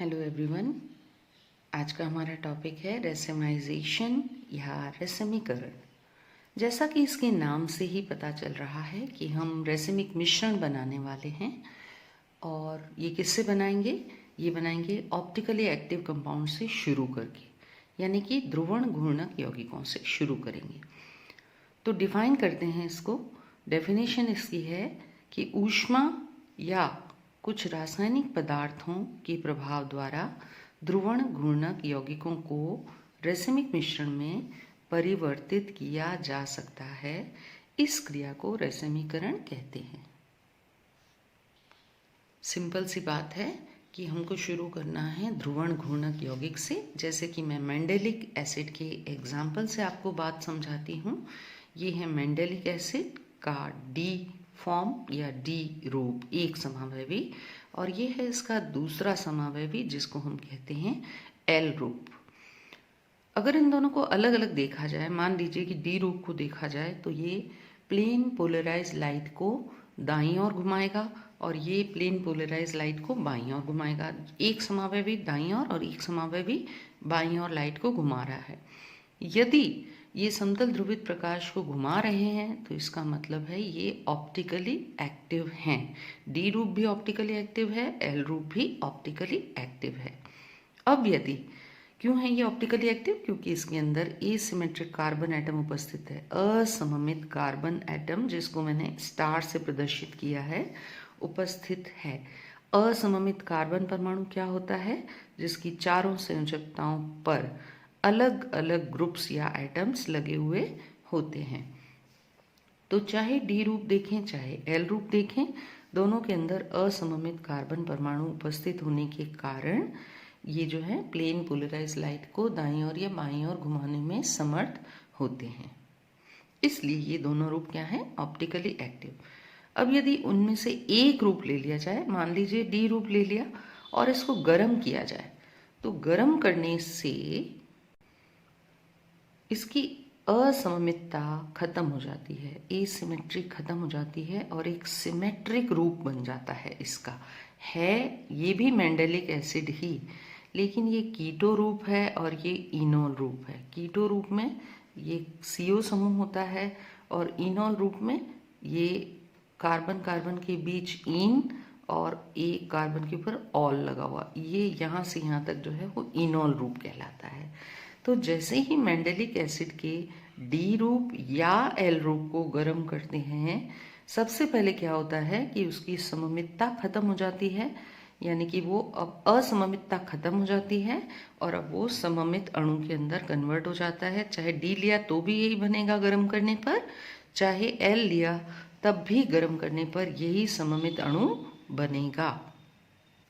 Hello everyone. आज का हमारा टॉपिक है रेसेमाइजेशन या रेसमीकरण। जैसा कि इसके नाम से ही पता चल रहा है कि हम रेसिमिक मिश्रण बनाने वाले हैं। और ये किससे बनाएंगे? ये बनाएंगे ऑप्टिकली एक्टिव कंपाउंड से शुरू करके, यानी कि ध्रुवण घूर्णक यौगिकों से शुरू करेंगे। तो डिफाइन करते हैं इसको। डेफिनेशन इसकी है कि ऊष्मा या कुछ रासायनिक पदार्थों के प्रभाव द्वारा ध्रुवण घूर्णक यौगिकों को रेसिमिक मिश्रण में परिवर्तित किया जा सकता है। इस क्रिया को रेसिमीकरण कहते हैं। सिंपल सी बात है कि हमको शुरू करना है ध्रुवण घूर्णक यौगिक से। जैसे कि मैं मेंडेलिक एसिड के एग्जाम्पल से आपको बात समझाती हूँ। ये है मेंडेलिक एसिड का डी फॉर्म या डी रूप, एक समावयवी, और ये है इसका दूसरा समावयवी जिसको हम कहते हैं एल रूप। अगर इन दोनों को अलग अलग देखा जाए, मान लीजिए कि डी रूप को देखा जाए तो ये प्लेन पोलराइज लाइट को दाईं ओर घुमाएगा और ये प्लेन पोलराइज लाइट को बाईं ओर घुमाएगा। एक समावयवी दाईं ओर और एक समावयवी बाईं ओर लाइट को घुमा रहा है। यदि ये समतल ध्रुवित प्रकाश को घुमा रहे हैं तो इसका मतलब है ये ऑप्टिकली एक्टिव हैं। डी रूप भी ऑप्टिकली एक्टिव है, एल रूप भी ऑप्टिकली एक्टिव है। अब यदि क्यों है ये ऑप्टिकली एक्टिव? क्योंकि इसके अंदर एसिमेट्रिक कार्बन एटम उपस्थित है। असममित कार्बन एटम, जिसको मैंने स्टार से प्रदर्शित किया है, उपस्थित है। असममित कार्बन परमाणु क्या होता है? जिसकी चारों संयोजकताओं पर अलग अलग ग्रुप्स या एटम्स लगे हुए होते हैं। तो चाहे डी रूप देखें चाहे एल रूप देखें, दोनों के अंदर असममित कार्बन परमाणु उपस्थित होने के कारण ये जो है प्लेन पोलराइज लाइट को दाईं ओर या बाईं ओर घुमाने में समर्थ होते हैं। इसलिए ये दोनों रूप क्या हैं? Optically active. अब यदि उनमें से एक रूप ले लिया जाए, मान लीजिए डी रूप ले लिया, और इसको गर्म किया जाए, तो गर्म करने से इसकी असममितता खत्म हो जाती है, एसिमेट्री खत्म हो जाती है और एक सिमेट्रिक रूप बन जाता है। इसका है ये भी मेंडेलिक एसिड ही, लेकिन ये कीटो रूप है और ये इनोल रूप है। कीटो रूप में ये CO समूह होता है और इनोल रूप में ये कार्बन कार्बन के बीच इन और एक कार्बन के ऊपर ऑल लगा हुआ, ये यहाँ से यहाँ तक जो है वो इनोल रूप कहलाता है। तो जैसे ही मेंडेलिक एसिड के डी रूप या एल रूप को गर्म करते हैं, सबसे पहले क्या होता है कि उसकी सममितता खत्म हो जाती है, यानी कि वो अब असममितता खत्म हो जाती है और अब वो सममित अणु के अंदर कन्वर्ट हो जाता है। चाहे डी लिया तो भी यही बनेगा गर्म करने पर, चाहे एल लिया तब भी गर्म करने पर यही सममित अणु बनेगा।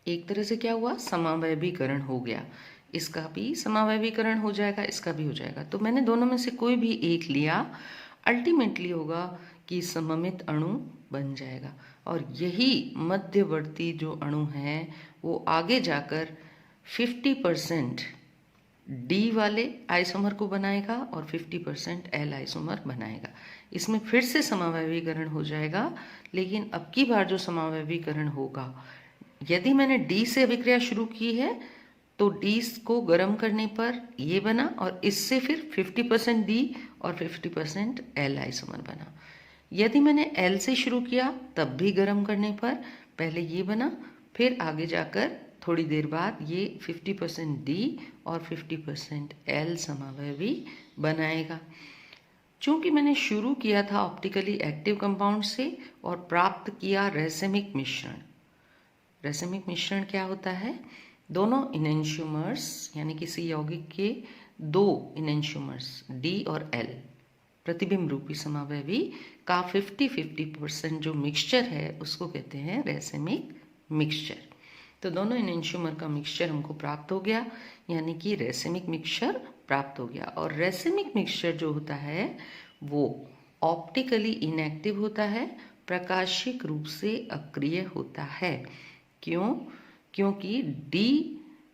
एक तरह से क्या हुआ? समावयवीकरण हो गया। इसका भी समावयवीकरण हो जाएगा, इसका भी हो जाएगा। तो मैंने दोनों में से कोई भी एक लिया, अल्टीमेटली होगा कि सममित अणु बन जाएगा और यही मध्यवर्ती जो अणु है वो आगे जाकर 50% डी वाले आइसोमर को बनाएगा और 50% एल आइसोमर बनाएगा। इसमें फिर से समावयवीकरण हो जाएगा, लेकिन अब की बार जो समावयवीकरण होगा, यदि मैंने डी से अभिक्रिया शुरू की है तो डी को गर्म करने पर ये बना और इससे फिर 50% डी और 50% एल आइसोमर बना। यदि मैंने एल से शुरू किया तब भी गर्म करने पर पहले ये बना, फिर आगे जाकर थोड़ी देर बाद ये 50% डी और 50% एल समावयवी बनाएगा। चूंकि मैंने शुरू किया था ऑप्टिकली एक्टिव कंपाउंड से और प्राप्त किया रेसिमिक मिश्रण। रेसिमिक मिश्रण क्या होता है? दोनों इनेंशियोमर्स यानी किसी यौगिक के दो इनेंशियोमर्स डी और एल प्रतिबिंब रूपी समावयवी का 50-50% जो मिक्सचर है उसको कहते हैं रेसिमिक मिक्सचर। तो दोनों इनेंशियोमर का मिक्सचर हमको प्राप्त हो गया, यानी कि रेसिमिक मिक्सचर प्राप्त हो गया। और रेसिमिक मिक्सचर जो होता है वो ऑप्टिकली इनएक्टिव होता है, प्रकाशिक रूप से अक्रिय होता है। क्यों? क्योंकि डी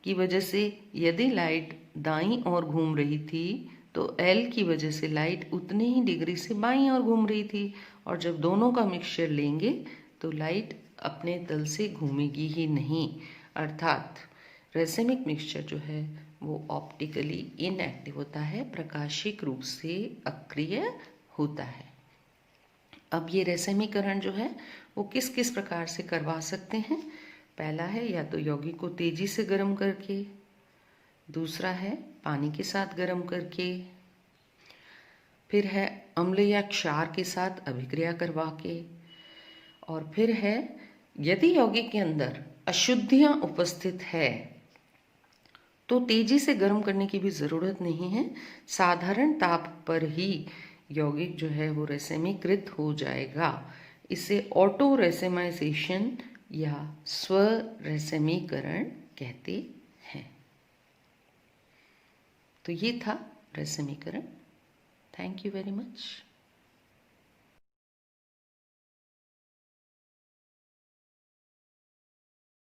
की वजह से यदि लाइट दाईं ओर घूम रही थी तो एल की वजह से लाइट उतने ही डिग्री से बाईं ओर घूम रही थी, और जब दोनों का मिक्सचर लेंगे तो लाइट अपने तल से घूमेगी ही नहीं। अर्थात रेसेमिक मिक्सचर जो है वो ऑप्टिकली इनएक्टिव होता है, प्रकाशिक रूप से अक्रिय होता है। अब ये रेसेमीकरण जो है वो किस किस प्रकार से करवा सकते हैं? पहला है या तो यौगिक को तेजी से गर्म करके, दूसरा है पानी के साथ गर्म करके, फिर है अम्ल या क्षार के साथ अभिक्रिया करवा के, और फिर है यदि यौगिक के अंदर अशुद्धियां उपस्थित है तो तेजी से गर्म करने की भी ज़रूरत नहीं है, साधारण ताप पर ही यौगिक जो है वो रेसेमीकृत हो जाएगा। इसे ऑटो रेसेमाइजेशन या स्व रेसेमीकरण कहते हैं। तो ये था रेसेमीकरण। Thank you very much.